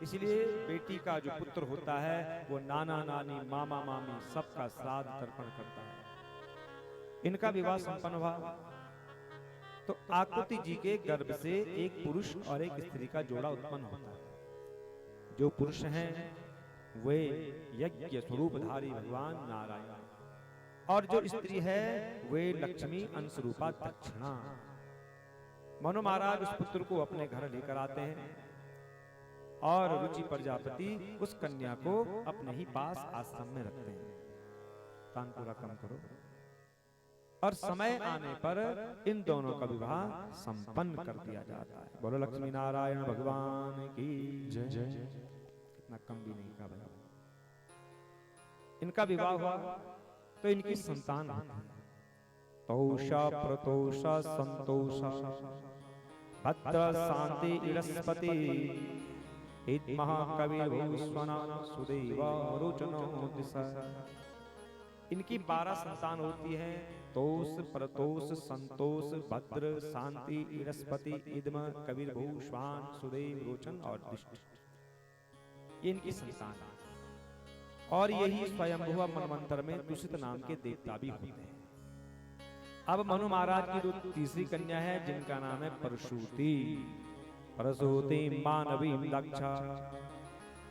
इसलिए बेटी का जो पुत्र होता है वो नाना नानी मामा मामी सबका श्राद्ध तर्पण करता है। इनका विवाह संपन्न हुआ तो आकृति जी के गर्भ से एक पुरुष और एक स्त्री का जोड़ा उत्पन्न होता है। जो पुरुष हैं वे यज्ञ स्वरूपधारी भगवान नारायण और जो स्त्री है वे लक्ष्मी अंशरूपा दक्षिणा। मनु महाराज उस पुत्र को अपने घर लेकर आते हैं और रुचि प्रजापति उस कन्या को अपने ही पास आश्रम में रखते हैं। तानपुरा कम करो। और समय आने पर इन दोनों का विवाह संपन्न कर दिया जाता है। बोलो लक्ष्मी नारायण भगवान की जय जय। कितना कम भी नहीं का भाई। इनका विवाह हुआ तो इनकी संतान होती है। तोषा प्रतोषा संतोषा भद्र शांति इरस्पति इत महाकवि भूस्वना सुदेवा रोचनो दिशा। इनकी 12 संतान होती हैं। तोष प्रतोष संतोष भद्र शांति इरस्पति इद्म कबीर भूष्वान सुदेव रोचन और दिष्ट। इनकी संतान और यही स्वयंभुव मनवंतर में दूषित नाम के देवता भी होते हैं। अब मनु महाराज की जो तीसरी कन्या है जिनका नाम है परशुति। परशुति मानवी दक्षा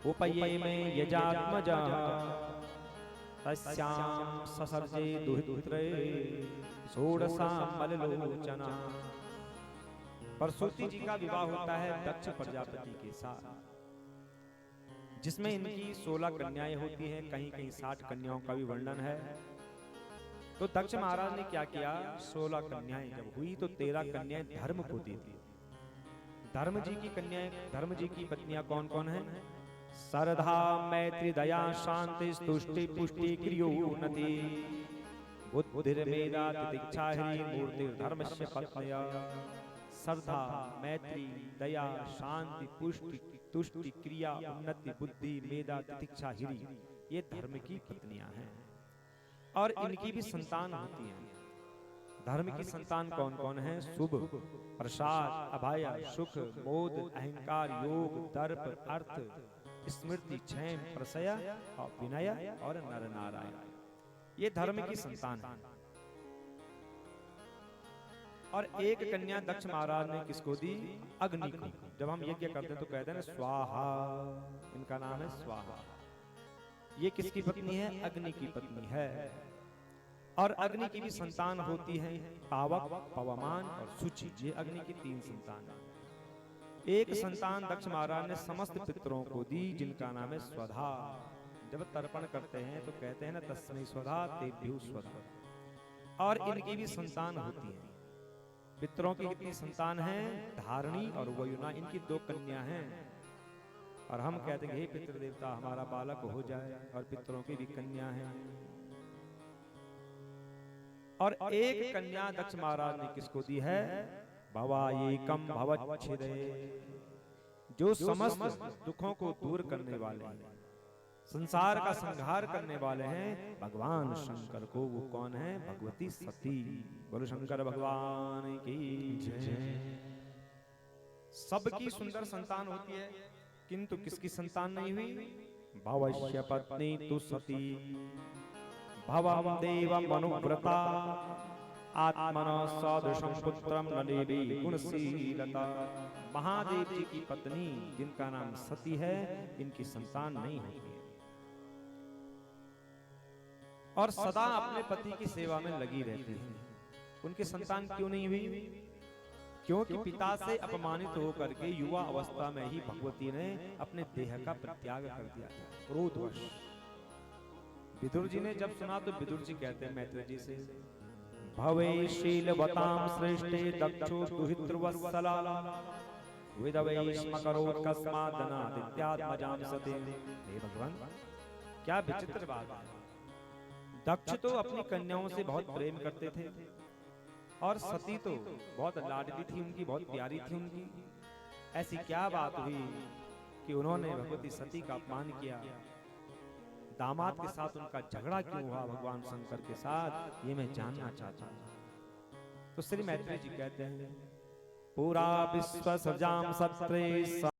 उपये में यजात्मजा तस्यां ससर्जे दुहित्रे षोडशां मललोचना। परशुति जी का विवाह होता है दक्ष प्रजापति के साथ, जिसमें इनकी 16 कन्याएं होती हैं। कहीं कहीं 60 कन्याओं का भी वर्णन है। तो दक्ष महाराज ने क्या किया, 16 कन्याएं जब हुई तो 13 कन्याएं धर्म को दी थी। धर्म जी की कन्याएं, धर्म जी की पत्नियां कौन कौन हैं? सरधा मैत्री दया शांति स्तुष्टि पुष्टि क्रियोन्नति बुद्धिर्मेधा तितिक्षा हि मूर्तिर्धर्मस्य पत्न्या। श्रद्धा मैत्री दया शांति पुष्टि तुष्टि क्रिया उन्नति बुद्धि मेधा तितिक्षा हिरी, ये धर्म की पत्नियां हैं और इनकी भी संतान होती हैं। धर्म की संतान कौन कौन है? शुभ, प्रसाद, अभय, सुख, मोद, अहंकार, योग, दर्प, अर्थ, स्मृति, क्षय, प्रसय और विनय और नर नारायण, ये धर्म की संतान है। और एक कन्या दक्ष महाराज ने किसको दी? अग्नि को। जब हम यज्ञ करते हैं तो कहते हैं ना स्वाहा, इनका नाम है स्वाहा। ये किसकी पत्नी है? अग्नि की पत्नी है। और अग्नि की भी संतान होती है पावक, पवमान और शुचि। ये अग्नि की 3 संतान है। एक संतान दक्ष महाराज ने समस्त पितरों को दी जिनका नाम है स्वधा। जब तर्पण करते हैं तो कहते हैं ना तस्मै स्वधा तेभ्यो स्वधा। और इनकी भी संतान होती है। पितरों की कितनी संतान है? धारणी और वयुना, इनकी 2 कन्या हैं। और हम कहते हैं हे पितृ देवता हमारा बालक हो जाए, और पितरों की भी कन्या है। और एक कन्या दक्ष महाराज ने किसको दी है? भवायेकं भवच्छिदे, जो समस्त दुखों को दूर करने वाले हैं, संसार का संहार करने वाले हैं भगवान शंकर को। वो कौन है? भगवती सती। बोलो शंकर भगवान की जय। सबकी सुंदर संतान होती है, किंतु किसकी संतान नहीं हुई? भवश्य पत्नी तु सती भवं देवं मनुव्रता आत्मना सदृशं पुत्रं न लेवी गुणशीलता। महादेव जी की पत्नी जिनका नाम सती है, इनकी संतान नहीं होती है और सदा अपने पति की सेवा में लगी रहती है। उनकी संतान क्यों नहीं हुई? क्योंकि पिता से अपमानित होकर के युवा अवस्था में ही भगवती ने अपने देह का परित्याग कर दिया था, क्रोधवश। विदुर जी ने जब सुना तो विदुर जी कहते हैं मैत्री जी से, भवे शीलवतां श्रेष्ठे दक्षो दुहितृवत्सला विदवे स्मकरोत् कस्मादनादित्यात्मजां सते। हे भगवान, क्या विचित्र बात है। दक्ष तो अपनी कन्याओं से बहुत प्रेम करते थे और सती तो बहुत लाडली थी उनकी, बहुत प्यारी थी उनकी। ऐसी क्या बात हुई कि उन्होंने भगवती सती का अपमान किया? दामाद के साथ उनका झगड़ा क्यों हुआ भगवान शंकर के साथ, ये मैं जानना चाहता हूं। तो श्री मैत्री जी कहते हैं, पूरा विश्व सजाम सत्रे